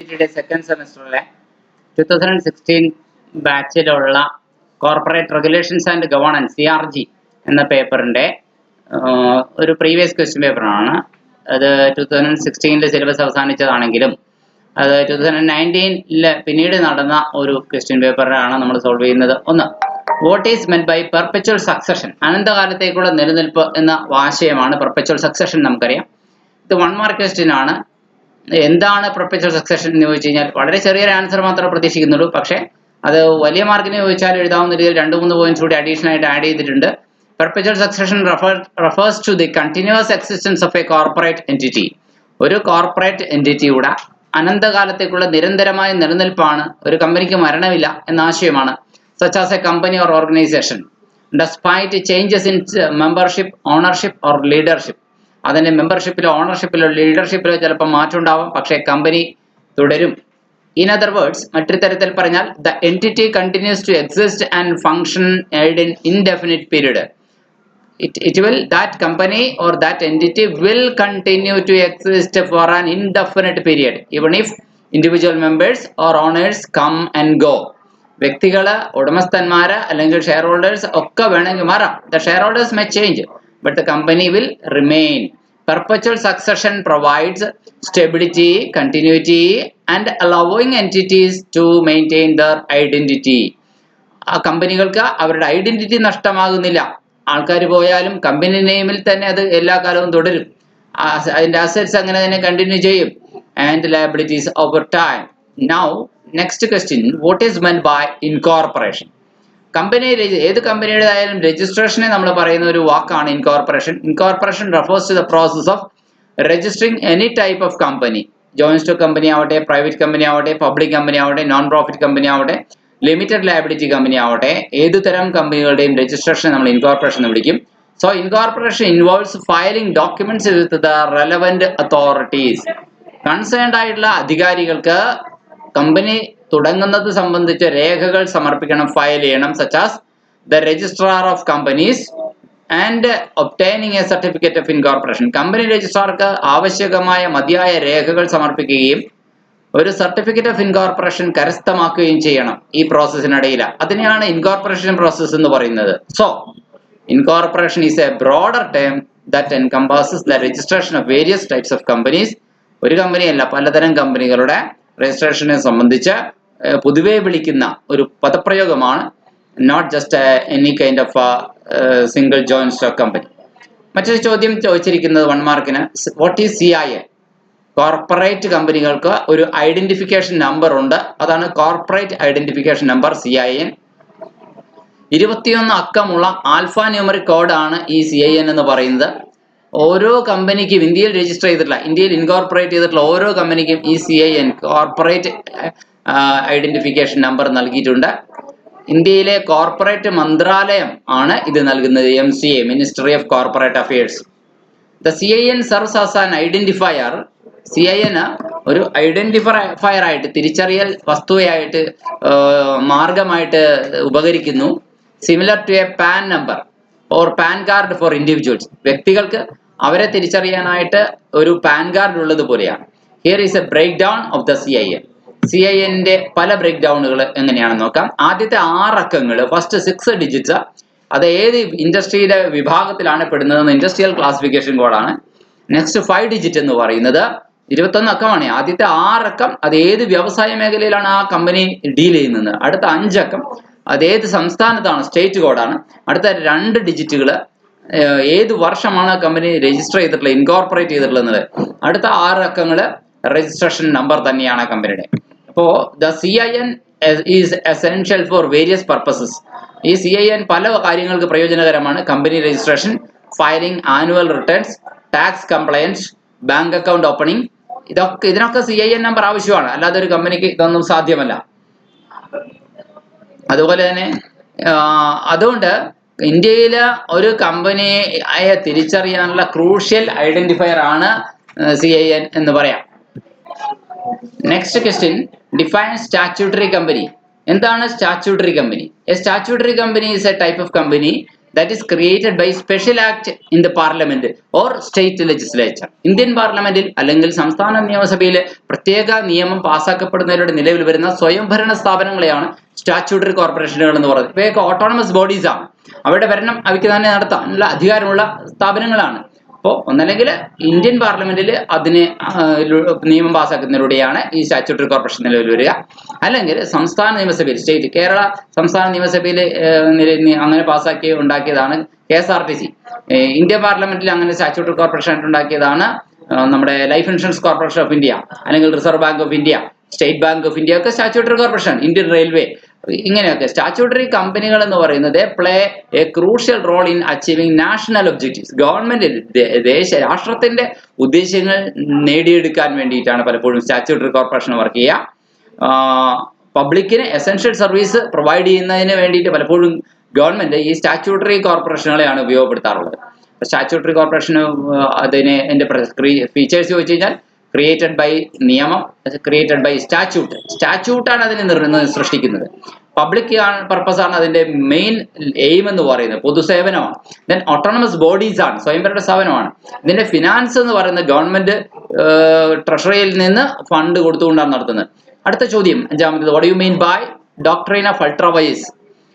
Second സെമസ്റ്ററിലെ 2016 ബാച്ചിലുള്ള corporate regulations and governance CRG എന്ന പേപ്പറിൻ്റെ ഒരു പ്രീവിയസ് ക്വസ്റ്റ്യൻ പേപ്പറാണ്. അത് 2016 സിലബസ് അവസാനിച്ചതാണെങ്കിലും അത് 2019 പിന്നീട് നടന്ന ഒരു ക്വസ്റ്റ്യൻ പേപ്പറാണ് നമ്മൾ സോൾവ് ചെയ്യുന്നത്. ഒന്ന്, what is meant by perpetual succession? അനന്തകാലത്തേക്കുള്ള നിലനിൽപ്പ് എന്ന ആശയമാണ് പെർപെച്വൽ സക്സഷൻ. നമുക്കറിയാം, ഇത് 1 മാർക്ക് ക്വസ്റ്റ്യൻ ആണ്. എന്താണ് പെർപെച്വൽ സക്സഷൻ എന്ന് ചോദിച്ചു കഴിഞ്ഞാൽ വളരെ ചെറിയൊരു ആൻസർ മാത്രമേ പ്രതീക്ഷിക്കുന്നുള്ളൂ. പക്ഷേ അത് വലിയ മാർക്കിന് ചോദിച്ചാൽ എഴുതാവുന്ന രീതിയിൽ 2-3 പോയിന്റ്സ് കൂടി അഡീഷണൽ ആയിട്ട് ആഡ് ചെയ്തിട്ടുണ്ട്. Perpetual succession refers to the continuous existence of a corporate entity. ഒരു കോർപ്പറേറ്റ് എൻറ്റിറ്റിയുടെ അനന്തകാലത്തേക്കുള്ള നിരന്തരമായ നിലനിൽപ്പാണ്. ഒരു കമ്പനിക്ക് മരണമില്ല എന്ന ആശയമാണ്. Such as a company or organization despite changes in membership, ownership or leadership. അതിൻ്റെ മെമ്പർഷിപ്പിലോ ഓണർഷിപ്പിലോ ലീഡർഷിപ്പിലോ ചിലപ്പോൾ മാറ്റം ഉണ്ടാവും, പക്ഷേ കമ്പനി തുടരും. ഇൻ അതർ വേർഡ്സ്, മറ്റൊരു തരത്തിൽ പറഞ്ഞാൽ the entity continues to exist and function in indefinite period. That company or that entity will continue to exist for an indefinite period, even if individual members or owners come and go. വ്യക്തികള്, ഉടമസ്ഥന്മാര് അല്ലെങ്കിൽ share holders ഒക്കെ വേണമെങ്കിൽ മാറാം. The shareholders may change, but the company will remain. Perpetual succession provides stability, continuity, and allowing entities to maintain their identity. ആ കമ്പനികൾക്ക് അവരുടെ identity നഷ്ടമാകുന്നില്ല. ആൾക്കാർ പോയാലും കമ്പനി നെയിമിൽ തന്നെ അത് എല്ലാ കാലവും തുടരും. അതിന്റെ അസറ്റ്സ് അങ്ങനെ തന്നെ കണ്ടിന്യൂ ചെയ്യും. And liabilities over time. Now next question, what is meant by incorporation? Company, ഏത് കമ്പനിയുടേതായാലും രജിസ്ട്രേഷനെ നമ്മൾ പറയുന്ന ഒരു വാക്കാണ് incorporation. Incorporation refers to the process of registering any type of company. Joint stock company ആവട്ടെ, പ്രൈവറ്റ് കമ്പനി ആവട്ടെ, പബ്ലിക് കമ്പനി ആവട്ടെ, നോൺ പ്രോഫിറ്റ് കമ്പനി ആവട്ടെ, ലിമിറ്റഡ് ലയബിലിറ്റി കമ്പനി ആവട്ടെ, ഏതു തരം കമ്പനികളുടെയും രജിസ്ട്രേഷൻ നമ്മൾ ഇൻകോർപ്പറേഷൻ എന്ന് വിളിക്കും. So incorporation involves filing documents with the relevant authorities. Concerned ആയിട്ടുള്ള അധികാരികൾക്ക് കമ്പനി തുടങ്ങുന്നത് സംബന്ധിച്ച രേഖകൾ സമർപ്പിക്കണം, ഫയൽ ചെയ്യണം. Such as the registrar of companies and obtaining a certificate of incorporation. Company രജിസ്ട്രാർക്ക് ആവശ്യകമായ മതിയായ രേഖകൾ സമർപ്പിക്കുകയും ഒരു സർട്ടിഫിക്കറ്റ് ഓഫ് ഇൻകോർപ്പറേഷൻ കരസ്ഥമാക്കുകയും ചെയ്യണം ഈ പ്രോസസ്സിനിടയിൽ. അതിനെയാണ് ഇൻകോർപ്പറേഷൻ പ്രോസസ് എന്ന് പറയുന്നത്. So incorporation is a broader term that encompasses the registration of various types of companies. ഒരു കമ്പനിയല്ല, പലതരം കമ്പനികളുടെ രജിസ്ട്രേഷനെ സംബന്ധിച്ച് പൊതുവെ വിളിക്കുന്ന ഒരു പദപ്രയോഗമാണ്. Not just any kind of single joint stock company. മറ്റൊരു ചോദ്യം ചോദിച്ചിരിക്കുന്നത് 1 മാർക്കിന്, വാട്ട് ഈസ് CIN? കോർപ്പറേറ്റ് കമ്പനികൾക്ക് ഒരു ഐഡന്റിഫിക്കേഷൻ നമ്പർ ഉണ്ട്. അതാണ് കോർപ്പറേറ്റ് ഐഡന്റിഫിക്കേഷൻ നമ്പർ, CIN. 21 അക്കമുള്ള ആൽഫ ന്യൂമറിക് കോഡാണ് ഈ CIN എന്ന് പറയുന്നത്. ഓരോ കമ്പനിക്കും ഇന്ത്യയിൽ രജിസ്റ്റർ ചെയ്തിട്ടുള്ള, ഇന്ത്യയിൽ ഇൻകോർപ്പറേറ്റ് ചെയ്തിട്ടുള്ള ഓരോ കമ്പനിക്കും ഈ CIN കോർപ്പറേറ്റ് ഐഡന്റിഫിക്കേഷൻ നമ്പർ നൽകിയിട്ടുണ്ട്. ഇന്ത്യയിലെ കോർപ്പറേറ്റ് മന്ത്രാലയം ആണ് ഇത് നൽകുന്നത്, MCA, ministry of corporate affairs. The CIN serves as an identifier. CIN ഒരു ഐഡന്റിഫയർ ആയിട്ട്, തിരിച്ചറിയൽ വസ്തുവായിട്ട്, മാർഗമായിട്ട് ഉപകരിക്കുന്നു. Similar to a PAN number or PAN card for individuals. വ്യക്തികൾക്ക് അവരെ തിരിച്ചറിയാനായിട്ട് ഒരു പാൻ കാർഡ് ഉള്ളത് പോലെയാണ്. Here is a break down of the CIN. CINന്റെ പല ബ്രേക്ക് ഡൗണുകൾ എങ്ങനെയാണെന്ന് നോക്കാം. ആദ്യത്തെ 6 അക്കങ്ങൾ, ഫസ്റ്റ് 6 ഡിജിറ്റ്സ്, അത് ഏത് ഇൻഡസ്ട്രിയുടെ വിഭാഗത്തിലാണ് പെടുന്നതെന്ന് ഇൻഡസ്ട്രിയൽ ക്ലാസിഫിക്കേഷൻ കോഡാണ്. നെക്സ്റ്റ് 5 ഡിജിറ്റ് എന്ന് പറയുന്നത് 21 അക്കമാണ്. ആദ്യത്തെ 6 അക്കം അത് ഏത് വ്യവസായ മേഖലയിലാണ് ആ കമ്പനി ഡീൽ ചെയ്യുന്നത്. അടുത്ത 5 അക്കം അത് ഏത് സംസ്ഥാനത്താണ്, സ്റ്റേറ്റ് കോഡാണ്. അടുത്ത 2 ഡിജിറ്റുകൾ ഏത് വർഷമാണ് കമ്പനി രജിസ്റ്റർ ചെയ്തിട്ടുള്ളത്, ഇൻകോർപ്പറേറ്റ് ചെയ്തിട്ടുള്ളത്. അടുത്ത 6 അക്കങ്ങൾ രജിസ്ട്രേഷൻ നമ്പർ തന്നെയാണ് കമ്പനിയുടെ. അപ്പോൾ the CIN is essential for various purposes. ഈ CIN പല കാര്യങ്ങൾക്ക് പ്രയോജനകരമാണ്. Company registration, filing annual returns, tax compliance, bank account opening, ഇതിനൊക്കെ CIN നമ്പർ ആവശ്യമാണ്. അല്ലാതെ ഒരു കമ്പനിക്ക് ഇതൊന്നും സാധ്യമല്ല. അതുപോലെ തന്നെ അതുകൊണ്ട് ഇന്ത്യയിലെ ഒരു കമ്പനിയെ തിരിച്ചറിയാനുള്ള ക്രൂഷ്യൽ ഐഡന്റിഫയർ ആണ് CIN എന്ന് പറയാം. Next question, define statutory company. എന്താണ് statutory company? A statutory company is a type of company that is created by special act in the parliament or state legislature. Indian പാർലമെന്റിൽ അല്ലെങ്കിൽ സംസ്ഥാന നിയമസഭയിൽ പ്രത്യേക നിയമം പാസ്സാക്കപ്പെടുന്നതിലൂടെ നിലവിൽ വരുന്ന സ്വയംഭരണ സ്ഥാപനങ്ങളെയാണ് സ്റ്റാറ്റ്യൂട്ടറി കോർപ്പറേഷനുകൾ എന്ന് പറയുന്നത്. ഇവയൊക്കെ ഓട്ടോണമസ് ബോഡീസ് ആണ്. അവരുടെ ഭരണം അവയ്ക്ക് തന്നെ നടത്താനുള്ള അധികാരമുള്ള സ്ഥാപനങ്ങളാണ്. അപ്പോൾ ഒന്നല്ലെങ്കിൽ ഇന്ത്യൻ പാർലമെന്റിൽ അതിന് നിയമം പാസ്സാക്കുന്നതിലൂടെയാണ് ഈ സ്റ്റാറ്റ്യൂട്ടറി കോർപ്പറേഷൻ നിലവിൽ വരിക. അല്ലെങ്കിൽ സംസ്ഥാന നിയമസഭയിൽ സ്റ്റേറ്റ് കേരള സംസ്ഥാന നിയമസഭയിൽ അങ്ങനെ പാസ്സാക്കി ഉണ്ടാക്കിയതാണ് KSRTC. ഇന്ത്യൻ പാർലമെന്റിൽ അങ്ങനെ സ്റ്റാറ്റ്യൂട്ടറി കോർപ്പറേഷൻ ആയിട്ട് ഉണ്ടാക്കിയതാണ് നമ്മുടെ life insurance corporation of India, അല്ലെങ്കിൽ reserve bank of India, state bank of India ഒക്കെ സ്റ്റാറ്റ്യൂട്ടറി കോർപ്പറേഷൻ. ഇന്ത്യൻ റെയിൽവേ, ഇങ്ങനെയൊക്കെ സ്റ്റാറ്റ്യൂട്ടറി കമ്പനികൾ എന്ന് പറയുന്നത് play a crucial role in achieving national objectives. Government രാഷ്ട്രത്തിന്റെ ഉദ്ദേശങ്ങൾ നേടിയെടുക്കാൻ വേണ്ടിയിട്ടാണ് പലപ്പോഴും സ്റ്റാറ്റ്യൂട്ടറി കോർപ്പറേഷൻ വർക്ക് ചെയ്യുക. പബ്ലിക്കിന് എസെൻഷ്യൽ സർവീസ് പ്രൊവൈഡ് ചെയ്യുന്നതിന് വേണ്ടിയിട്ട് പലപ്പോഴും ഗവൺമെന്റ് ഈ സ്റ്റാറ്റ്യൂട്ടറി കോർപ്പറേഷനുകളെയാണ് ഉപയോഗപ്പെടുത്താറുള്ളത്. സ്റ്റാറ്റ്യൂട്ടറി കോർപ്പറേഷന് അതിന് എൻ്റെ ഫീച്ചേഴ്സ് ചോദിച്ചു കഴിഞ്ഞാൽ ക്രിയേറ്റഡ് ബൈ നിയമം, ക്രിയേറ്റഡ് ബൈ സ്റ്റാറ്റ്യൂട്ടാണ് അതിനെ സൃഷ്ടിക്കുന്നത്. പബ്ലിക് പർപ്പസ് ആണ് അതിന്റെ മെയിൻ എയിം എന്ന് പറയുന്നത്, പൊതുസേവനമാണ്. ദെൻ ഓട്ടോണമസ് ബോഡീസ് ആണ്, സ്വയംഭരണ സ്ഥാപനമാണ്. ഇതിന്റെ ഫിനാൻസ് എന്ന് പറയുന്നത് ഗവൺമെന്റ് ട്രഷറിയിൽ നിന്ന് ഫണ്ട് കൊടുത്തുകൊണ്ടാണ് നടത്തുന്നത്. അടുത്ത ചോദ്യം, അഞ്ചാമത്തേത്, what you mean by doctrine of ultra vires?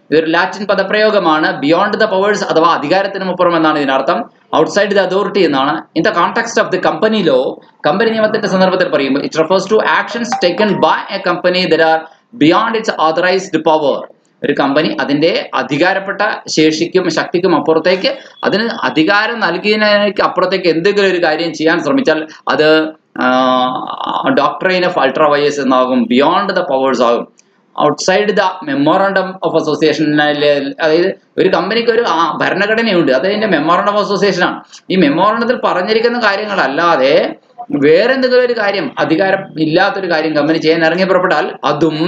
ഇതൊരു ലാറ്റിൻ പദപ്രയോഗമാണ്. ബിയോണ്ട് ദ പവേഴ്സ് അഥവാ അധികാരത്തിന് അപ്പുറം എന്നാണ് ഇതിനർത്ഥം. ഔട്ട്സൈഡ് ദ അതോറിറ്റി എന്നാണ്. In the context of the company law, company നിയമത്തിന്റെ സന്ദർഭത്തിൽ പറയുമ്പോൾ it refers to actions taken by a company that are beyond its authorised power. ഒരു കമ്പനി അതിന്റെ അധികാരപ്പെട്ട ശേഷിക്കും ശക്തിക്കും അപ്പുറത്തേക്ക്, അതിന് അധികാരം നൽകിയതിനേക്ക് അപ്പുറത്തേക്ക് എന്തെങ്കിലും ഒരു കാര്യം ചെയ്യാൻ ശ്രമിച്ചാൽ അത് ഡോക്ട്രൈൻ ഓഫ് അൾട്രാ വൈസ് എന്നാകും, ബിയോണ്ട് ദ പവേഴ്സ് ആകും. Outside the memorandum of association, അതായത് ഒരു കമ്പനിക്ക് ഒരു ഭരണഘടനയുണ്ട്, അത് അതിന്റെ മെമ്മോറണ്ടം ഓഫ് അസോസിയേഷൻ ആണ്. ഈ മെമ്മോറണ്ടത്തിൽ പറഞ്ഞിരിക്കുന്ന കാര്യങ്ങളല്ലാതെ വേറെ എന്തെങ്കിലും ഒരു കാര്യം, അധികാരം ഇല്ലാത്തൊരു കാര്യം കമ്പനി ചെയ്യാൻ ഇറങ്ങി പുറപ്പെട്ടാൽ അതും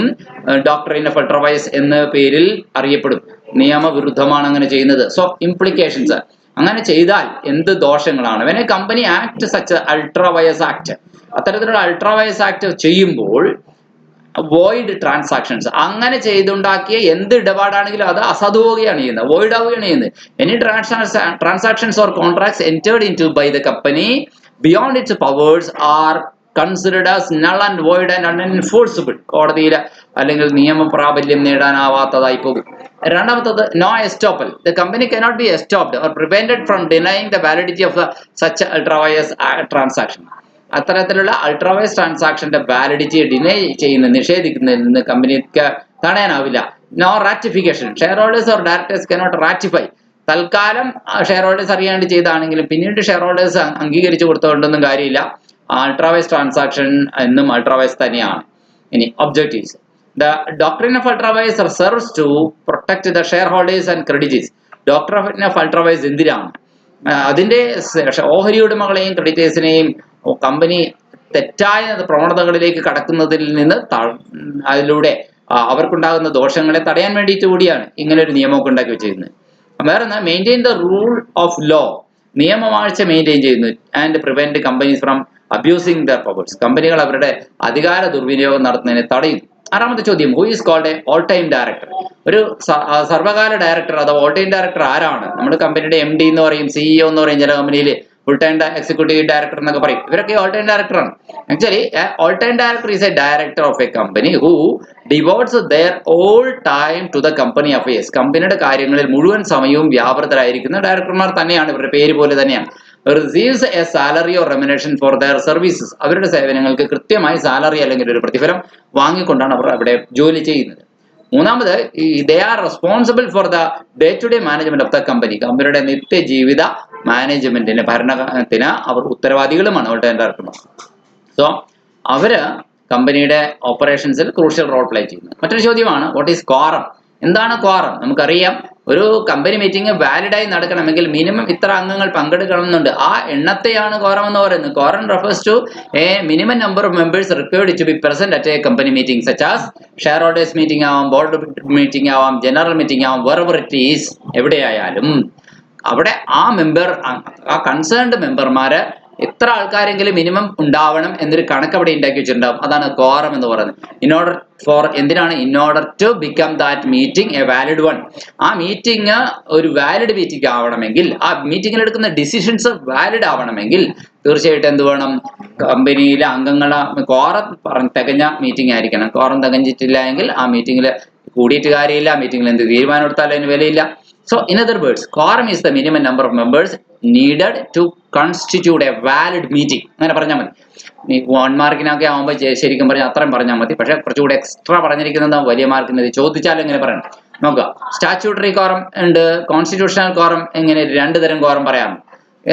ഡോക്ട്രൈൻ ഓഫ് അൾട്രാ വൈസ് എന്ന പേരിൽ അറിയപ്പെടും. നിയമവിരുദ്ധമാണ് അങ്ങനെ ചെയ്യുന്നത്. സോ ഇംപ്ലിക്കേഷൻസ്, അങ്ങനെ ചെയ്താൽ എന്ത് ദോഷങ്ങളാണ്? When a company act such ultra vires act, അത്തരത്തിലുള്ള അൾട്രാ വയസ് ആക്ട് ചെയ്യുമ്പോൾ വോയിഡ് ട്രാൻസാക്ഷൻസ്, അങ്ങനെ ചെയ്തുണ്ടാക്കിയ എന്ത് ഇടപാടാണെങ്കിലും അത് അസാധുവാവുകയാണ് ചെയ്യുന്നത്, വോയിഡ് ആവുകയാണ് ചെയ്യുന്നത്. Any transactions or contracts entered into by the company beyond its powers are considered as null and void and unenforceable. കോടതിയിൽ അല്ലെങ്കിൽ നിയമപ്രാബല്യം നേടാനാവാത്തതായി പോകും. രണ്ടാമത്തത്, no estoppel. The company cannot be estopped or prevented from denying the validity of such ultra vires transaction. അത്തരത്തിലുള്ള അൾട്രാവൈസ് ട്രാൻസാക്ഷന്റെ validity deny ചെയ്യുന്ന, നിഷേധിക്കുന്നതിൽ നിന്ന് കമ്പനിക്ക് തടയാനാവില്ല. No ratification. Shareholders or directors cannot ratify. തൽക്കാലം ഷെയർ ഹോൾഡേഴ്സ് അറിയാണ്ട് ചെയ്താണെങ്കിലും പിന്നീട് ഷെയർ ഹോൾഡേഴ്സ് അംഗീകരിച്ചു കൊടുത്തുകൊണ്ടൊന്നും കാര്യമില്ല. അൾട്രാവൈസ് ട്രാൻസാക്ഷൻ എന്നും അൾട്രാവൈസ് തന്നെയാണ്. ഇനി objectives. The doctrine of ultra vires serves to protect the shareholders and creditors. Doctrine of ultra vires എന്തിനാണ്? അതിന്റെ ഓഹരി ഉടമകളെയും ക്രെഡിറ്റേഴ്സിനെയും കമ്പനി തെറ്റായ പ്രവണതകളിലേക്ക് കടക്കുന്നതിൽ നിന്ന് അതിലൂടെ അവർക്കുണ്ടാകുന്ന ദോഷങ്ങളെ തടയാൻ വേണ്ടിയിട്ട് കൂടിയാണ് ഇങ്ങനെ ഒരു നിയമമൊക്കെ ഉണ്ടാക്കി വെച്ചിരുന്നത്. വേറെ maintain the rule of law, നിയമവാഴ്ച മെയിൻറ്റെയിൻ ചെയ്യുന്നു. And prevent companies from abusing their powers, കമ്പനികൾ അവരുടെ അധികാര ദുർവിനിയോഗം നടത്തുന്നതിനെ തടയുന്നു. ആറാമത്തെ ചോദ്യം, who is called a all time director? ഒരു സർവകാല ഡയറക്ടർ അഥവാ ഓൾ ടൈം ഡയറക്ടർ ആരാണ്? നമ്മുടെ കമ്പനിയുടെ MD എന്ന് പറയും, CEO എന്ന് പറയും, ചില കമ്പനിയിൽ ഫുൾ ടൈം എക്സിക്യൂട്ടീവ് ഡയറക്ടർ എന്നൊക്കെ പറയും. ഇവരൊക്കെ ഓൾ ടൈം ഡയറക്ടറാണ്. Actually all time director is a director of a company who devotes their all time to the company affairs. കമ്പനിയുടെ കാര്യങ്ങളിൽ മുഴുവൻ സമയവും വ്യാപൃതരായിരിക്കുന്ന ഡയറക്ടർമാർ തന്നെയാണ്, ഇവരുടെ പേര് പോലെ തന്നെയാണ്. Receives A salary or remuneration for their services. അവരുടെ സേവനങ്ങൾക്ക് കൃത്യമായി സാലറി അല്ലെങ്കിൽ ഒരു പ്രതിഫലം വാങ്ങിക്കൊണ്ടാണ് അവർ അവിടെ ജോലി ചെയ്യുന്നത്. മൂന്നാമത്, they are responsible for the day to day management of the company. കമ്പനിയുടെ നിത്യജീവിത മാനേജ്മെന്റിന്, ഭരണത്തിന് അവർ ഉത്തരവാദികളുമാണ് ഓൾ ടൈം ഡയറക്ടർമാർ. സോ അവര് കമ്പനിയുടെ ഓപ്പറേഷൻസിൽ ക്രൂഷ്യൽ റോൾ പ്ലേ ചെയ്യുന്നത്. മറ്റൊരു ചോദ്യമാണ്, വാട്ട് ഈസ് ക്വാറം? എന്താണ് ക്വാറം? നമുക്കറിയാം, ഒരു കമ്പനി മീറ്റിംഗ് വാലിഡായി നടക്കണമെങ്കിൽ മിനിമം ഇത്ര അംഗങ്ങൾ പങ്കെടുക്കണമെന്നുണ്ട്. ആ എണ്ണത്തെയാണ് ക്വാറം എന്ന് പറയുന്നത്. Quorum refers to a minimum number of members required to be present at a company meeting such as shareholders meeting ആവാം, ബോർഡ് മീറ്റിംഗ് ആവാം, ജനറൽ മീറ്റിംഗ് ആവാം, വെറെവർ ഇറ്റ് ഈസ്, എവിടെയായാലും അവിടെ ആ മെമ്പർ, ആ കൺസേൺഡ് മെമ്പർമാര് എത്ര ആൾക്കാരെങ്കിലും മിനിമം ഉണ്ടാവണം എന്നൊരു കണക്ക് അവിടെ ഉണ്ടാക്കി വെച്ചിട്ടുണ്ടാവും. അതാണ് കോറം എന്ന് പറയുന്നത്. In order to become that meeting a valid one. ആ മീറ്റിംഗ് ഒരു വാലിഡ് മീറ്റിംഗ് ആവണമെങ്കിൽ, ആ മീറ്റിംഗിൽ എടുക്കുന്ന ഡിസിഷൻസ് വാലിഡ് ആവണമെങ്കിൽ തീർച്ചയായിട്ടും എന്ത് വേണം? കമ്പനിയിലെ അംഗങ്ങളെ കോറം തികഞ്ഞ മീറ്റിംഗ് ആയിരിക്കണം. കോറം തികഞ്ഞിട്ടില്ല എങ്കിൽ ആ മീറ്റിംഗിൽ കൂടിയിട്ട് കാര്യമില്ല, മീറ്റിംഗിൽ എന്ത് തീരുമാനം എടുത്താലും അതിന് വിലയില്ല. So, in other words, quorum is the minimum number of members needed to constitute a valid meeting. അങ്ങനെ പറഞ്ഞാൽ മതി. 1 മാർക്കിനൊക്കെ ആകുമ്പോൾ ശരിക്കും പറഞ്ഞാൽ അത്രയും പറഞ്ഞാൽ മതി. പക്ഷെ കുറച്ചുകൂടെ എക്സ്ട്രാ പറഞ്ഞിരിക്കുന്നത് വലിയ മാർക്കിന് ചോദിച്ചാലും എങ്ങനെ പറയണം നോക്കുക. സ്റ്റാറ്റ്യൂട്ടറി കോറം ഉണ്ട്, കോൺസ്റ്റിറ്റ്യൂഷണൽ കോറം. എങ്ങനെ 2 തരം കോറം പറയാം.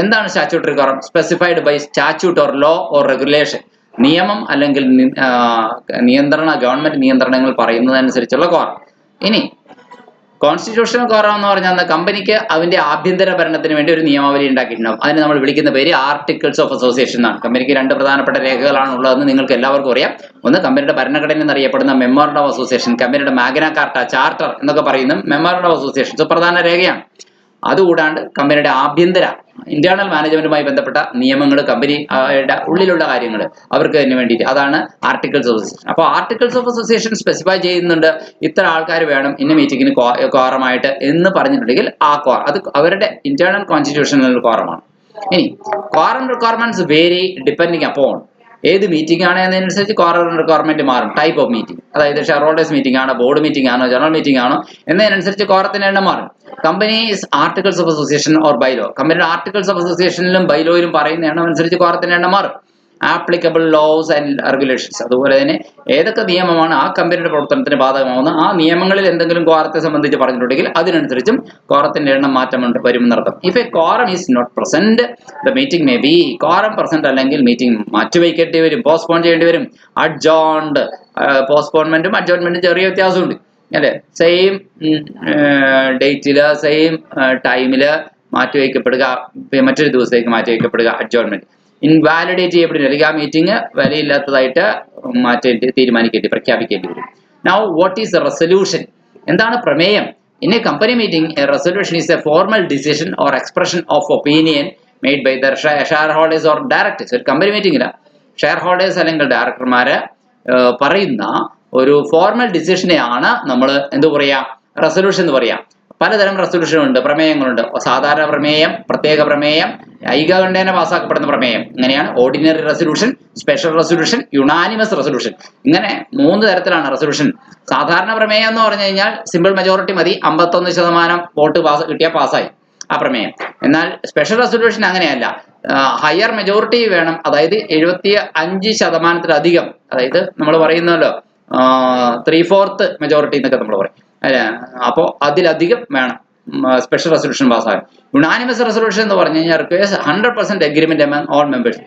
എന്താണ് statutory quorum? Specified by statute or law or regulation. നിയമം അല്ലെങ്കിൽ ഗവൺമെന്റ് നിയന്ത്രണങ്ങൾ പറയുന്നതനുസരിച്ചുള്ള കോറം. ഇനി കോൺസ്റ്റിറ്റ്യൂഷണൽ കോറം എന്ന് പറഞ്ഞാൽ കമ്പനിക്ക് അതിന്റെ ആഭ്യന്തര ഭരണത്തിന് വേണ്ടി ഒരു നിയമാവലി ഉണ്ടാക്കിയിട്ടുണ്ടാവും. അതിന് നമ്മൾ വിളിക്കുന്ന പേര് ആർട്ടിക്കിൾസ് ഓഫ് അസോസിയേഷൻ എന്നാണ്. കമ്പനിക്ക് 2 പ്രധാനപ്പെട്ട രേഖകളാണ് ഉള്ളതെന്ന് നിങ്ങൾക്ക് എല്ലാവർക്കും അറിയാം. ഒന്ന് കമ്പനിയുടെ ഭരണഘടന എന്നറിയപ്പെടുന്ന മെമ്മോറണ്ടം ഓഫ് അസോസിയേഷൻ, കമ്പനിയുടെ മാഗ്ന കാർട്ട, ചാർട്ടർ എന്നൊക്കെ പറയുന്ന മെമ്മോറണ്ടം ഓഫ് അസോസിയേഷൻ സുപ്രധാന രേഖയാണ്. അതുകൂടാണ്ട് കമ്പനിയുടെ ആഭ്യന്തര ഇന്റേണൽ മാനേജ്മെന്റുമായി ബന്ധപ്പെട്ട നിയമങ്ങൾ, കമ്പനിയുടെ ഉള്ളിലുള്ള കാര്യങ്ങൾ അവർക്ക് അതിന് വേണ്ടിയിട്ട്, അതാണ് ആർട്ടിക്കിൾസ് ഓഫ് അസോസിയേഷൻ. അപ്പോൾ ആർട്ടിക്കിൾസ് ഓഫ് അസോസിയേഷൻ സ്പെസിഫൈ ചെയ്യുന്നുണ്ട് ഇത്ര ആൾക്കാർ വേണം ഇന്ന മീറ്റിങ്ങിന് കോറമായിട്ട് എന്ന് പറഞ്ഞിട്ടുണ്ടെങ്കിൽ ആ അത് അവരുടെ ഇന്റേണൽ കോൺസ്റ്റിറ്റ്യൂഷണൽ കോറമാണ്. ഇനി quorum requirements vary depending upon ഏത് മീറ്റിംഗ് ആണ് എന്നതനുസരിച്ച് കോറം റിക്വയർമെന്റ് മാറും. ടൈപ്പ് ഓഫ് മീറ്റിംഗ്, അതായത് ഷെയർ ഹോൾഡേഴ്സ് മീറ്റിംഗ് ആണോ, ബോർഡ് മീറ്റിംഗ് ആണോ, ജനറൽ മീറ്റിംഗ് ആണോ എന്നതിനനുസരിച്ച് കോറത്തിന്റെ എണ്ണം മാറും. Companies articles of association or bylaw, കമ്പനിയുടെ ആർട്ടിക്കിൾസ് ഓഫ് അസോസിയേഷനിലും ബൈലോയിലും പറയുന്ന എണ്ണം അനുസരിച്ച് കോറത്തിന്റെ എണ്ണം മാറും. ആപ്ലിക്കബിൾ ലോസ് ആൻഡ് റെഗുലേഷൻസ്, അതുപോലെ തന്നെ ഏതൊക്കെ നിയമമാണ് ആ കമ്പനിയുടെ പ്രവർത്തനത്തിന് ബാധകമാവുന്ന ആ നിയമങ്ങളിൽ എന്തെങ്കിലും കോറത്തെ സംബന്ധിച്ച് പറഞ്ഞിട്ടുണ്ടെങ്കിൽ അതിനനുസരിച്ചും കോറത്തിന്റെ എണ്ണം മാറ്റം വരും എന്നർത്ഥം. If a quorum is not present the meeting may be, quorum present അല്ലെങ്കിൽ മീറ്റിംഗ് മാറ്റിവെക്കേണ്ടി വരും, പോസ്റ്റ്പോൺ ചെയ്യേണ്ടി വരും. അഡ്ജോൺഡ്, പോസ്റ്റ്പോൺമെന്റും അഡ്ജോൺമെന്റും ചെറിയ വ്യത്യാസമുണ്ട് അല്ലെ. സെയിം ഡേറ്റില് സെയിം ടൈമില് മാറ്റിവെക്കപ്പെടുക, മറ്റൊരു ദിവസത്തേക്ക് മാറ്റിവെക്കപ്പെടുക അഡ്ജോൺമെന്റ്. ഇൻവാലിഡേറ്റ് ചെയ്യപ്പെടുന്നു, അല്ലെങ്കിൽ ആ മീറ്റിംഗ് വിലയില്ലാത്തതായിട്ട് പ്രഖ്യാപിക്കേണ്ടി വരും. Now what is resolution? എന്താണ് പ്രമേയം? In a company meeting a resolution is a formal decision or expression of opinion made by the shareholders or directors. ഒരു കമ്പനി മീറ്റിംഗില് ഷെയർ ഹോൾഡേഴ്സ് അല്ലെങ്കിൽ ഡയറക്ടർമാര് പറയുന്ന ഒരു ഫോർമൽ ഡിസിഷനെയാണ് നമ്മൾ എന്ത് പറയാ, റെസൊല്യൂഷൻ എന്ന് പറയാം. പലതരം റെസൊല്യൂഷൻ ഉണ്ട്, പ്രമേയങ്ങളുണ്ട്. സാധാരണ പ്രമേയം, പ്രത്യേക പ്രമേയം, ഐകകണ്ഠേന പാസ്സാക്കപ്പെടുന്ന പ്രമേയം. ഇങ്ങനെയാണ് ordinary resolution, special resolution, unanimous resolution. ഇങ്ങനെ 3 തരത്തിലാണ് റെസൊല്യൂഷൻ. സാധാരണ പ്രമേയം എന്ന് പറഞ്ഞു കഴിഞ്ഞാൽ സിമ്പിൾ മെജോറിറ്റി മതി, 51% വോട്ട് കിട്ടിയാൽ പാസ്സായി ആ പ്രമേയം. എന്നാൽ സ്പെഷ്യൽ റെസൊല്യൂഷൻ അങ്ങനെയല്ല, ഹയർ മെജോറിറ്റി വേണം, അതായത് 75%-ലധികം, അതായത് നമ്മൾ പറയുന്നല്ലോ 3/4 മെജോറിറ്റി എന്നൊക്കെ നമ്മൾ പറയും അല്ലെ. അപ്പോൾ അതിലധികം വേണം സ്പെഷ്യൽ റെസൊല്യൂഷൻ പാസ്സാകും. യുണാനിമസ് റെസൊല്യൂഷൻ എന്ന് പറഞ്ഞു കഴിഞ്ഞാൽ requires 100% agreement among all members.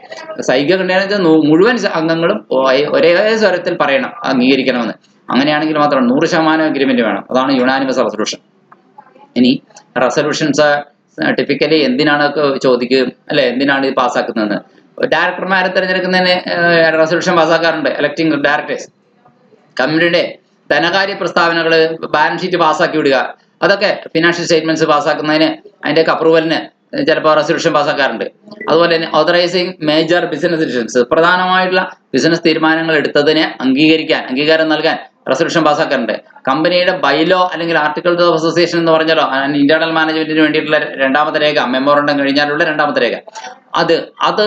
ഐകകണ്ഠേന മുഴുവൻ അംഗങ്ങളും ഒരേ സ്വരത്തിൽ പറയണം, അംഗീകരിക്കണമെന്ന്. അങ്ങനെയാണെങ്കിൽ മാത്രം 100% അഗ്രിമെന്റ് വേണം. അതാണ് യുണാനിമസ് റെസൊല്യൂഷൻ. ഇനി റെസൊല്യൂഷൻസ് ടിപ്പിക്കലി എന്തിനാണ് ചോദിക്കുക അല്ലെ, എന്തിനാണ് ഇത് പാസ്സാക്കുന്നതെന്ന്. ഡയറക്ടർമാരെ തിരഞ്ഞെടുക്കുന്നതിന് റെസൊല്യൂഷൻ പാസ്സാക്കാറുണ്ട്, ഇലക്ടിംഗ് ഡയറക്ടേഴ്സ്. കമ്പനിയുടെ ധനകാര്യ പ്രസ്താവനകൾ, ബാലൻസ് ഷീറ്റ് പാസ്സാക്കി വിടുക, അതൊക്കെ ഫിനാൻഷ്യൽ സ്റ്റേറ്റ്മെന്റ്സ് പാസ്സാക്കുന്നതിന് അതിൻ്റെയൊക്കെ അപ്രൂവലിന് ചിലപ്പോൾ റെസൊല്യൂഷൻ പാസ്സാക്കാറുണ്ട്. അതുപോലെ തന്നെ ഓതറൈസിങ് മേജർ ബിസിനസ് ഡിസിഷൻസ്, പ്രധാനമായിട്ടുള്ള ബിസിനസ് തീരുമാനങ്ങൾ എടുത്തതിന് അംഗീകാരം നൽകാൻ റെസൊല്യൂഷൻ പാസ്സാക്കാറുണ്ട്. കമ്പനിയുടെ ബൈലോ അല്ലെങ്കിൽ ആർട്ടിക്കിൾസ് ഓഫ് അസോസിയേഷൻ എന്ന് പറഞ്ഞാലോ ഇന്റേണൽ മാനേജ്മെന്റിന് വേണ്ടിയിട്ടുള്ള 2ാമത്തെ രേഖ, മെമ്മോറണ്ടം കഴിഞ്ഞാലുള്ള 2ാമത്തെ രേഖ, അത്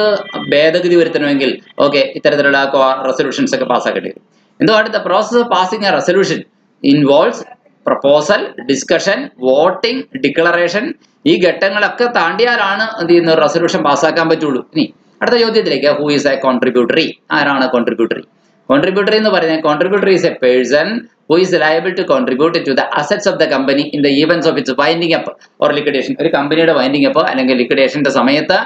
ഭേദഗതി വരുത്തണമെങ്കിൽ ഓക്കെ ഇത്തരത്തിലുള്ള റെസൊല്യൂഷൻസ് ഒക്കെ പാസ്സാക്കേണ്ടി വരും. എന്തുകൊണ്ട് the process of passing A resolution involves proposal, discussion, voting, declaration. ഈ ഘട്ടങ്ങളൊക്കെ താണ്ടിയാലാണ് എന്ത് ചെയ്യുന്ന റെസൊല്യൂഷൻ പാസ്സാക്കാൻ പറ്റുള്ളൂ. ഇനി അടുത്ത ചോദ്യത്തിലേക്ക്, ഹൂ ഈസ് എ കോൺട്രിബ്യൂട്ടറി? ആരാണ് കോൺട്രിബ്യൂട്ടറി? കോൺട്രിബ്യൂട്ടറി എന്ന് പറയുന്നത്, contributory is a person who is liable to contribute to the assets of the company in the events of its winding up or liquidation. ഒരു കമ്പനിയുടെ winding up അല്ലെങ്കിൽ ലിക്വിഡേഷന്റെ സമയത്ത്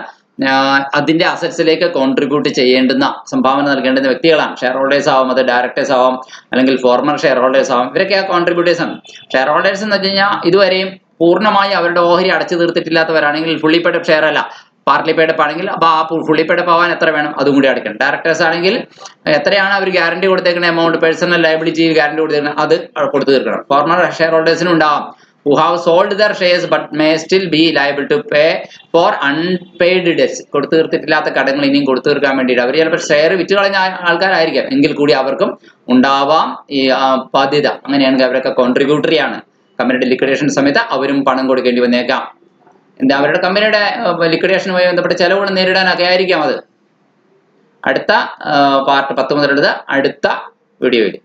അതിന്റെ അസറ്റ്സിലേക്ക് contribute ചെയ്യേണ്ടുന്ന, സംഭാവന നൽകേണ്ടുന്ന വ്യക്തികളാണ്. ഷെയർ ഹോൾഡേഴ്സ് ആവാം, അത് ഡയറക്ടേഴ്സ് ആവാം, അല്ലെങ്കിൽ ഫോർമർ ഷെയർ ഹോൾഡേഴ്സ് ആവാം. ഇവരൊക്കെ കോൺട്രിബ്യൂട്ടേഴ്സ് ആണ്. ഷെയർ ഹോൾഡേഴ്സ് എന്ന് വെച്ച് കഴിഞ്ഞാൽ ഇതുവരെയും പൂർണ്ണമായി അവരുടെ ഓഹരി അടച്ചു തീർത്തിട്ടില്ലാത്തവരാണെങ്കിൽ ഫുള്ളി പെയ്ഡ് അപ്പ് ഷെയർ അല്ല, പാർട്ട്ലി പെയ്ഡ് അപ്പ് ആണെങ്കിൽ അപ്പോൾ ആ ഫുള്ളി പെയ്ഡ് അപ്പ് ആവാൻ എത്ര വേണം അതും കൂടി അടയ്ക്കണം. ഡയറക്ടേഴ്സ് ആണെങ്കിൽ എത്രയാണ് അവർ ഗ്യാരണ്ടി കൊടുത്തേക്കുന്ന എമൗണ്ട്, പേഴ്സണൽ ലയബിലിറ്റി ഗ്യാരണ്ടി കൊടുത്തേക്കുന്നത് അത് കൊടുത്തു തീർക്കണം. ഫോർമർ ഷെയർ ഹോൾഡേഴ്സിനും ഉണ്ടാവാം who have sold their shares but may still be liable to pay for unpaid debts. കൊടുത്തു തീർത്തിട്ടില്ലാത്ത കടങ്ങൾ ഇനിയും കൊടുത്തു തീർക്കാൻ വേണ്ടിയിട്ട് അവർ ചിലപ്പോൾ ഷെയർ വിറ്റ് കളഞ്ഞ ആൾക്കാരായിരിക്കാം, എങ്കിൽ കൂടി അവർക്കും ഉണ്ടാവാം ഈ ബാധ്യത. അങ്ങനെയാണെങ്കിൽ അവരൊക്കെ കോൺട്രിബ്യൂട്ടറി ആണ്. കമ്പനിയുടെ ലിക്വിഡേഷൻ സമയത്ത് അവരും പണം കൊടുക്കേണ്ടി വന്നേക്കാം. എന്താ അവരുടെ കമ്പനിയുടെ ലിക്വിഡേഷനുമായി ബന്ധപ്പെട്ട ചെലവുകൾ നേരിടാനൊക്കെ ആയിരിക്കാം അത്. അടുത്ത പാർട്ട് 10 മുതലുള്ളത് അടുത്ത വീഡിയോയിൽ.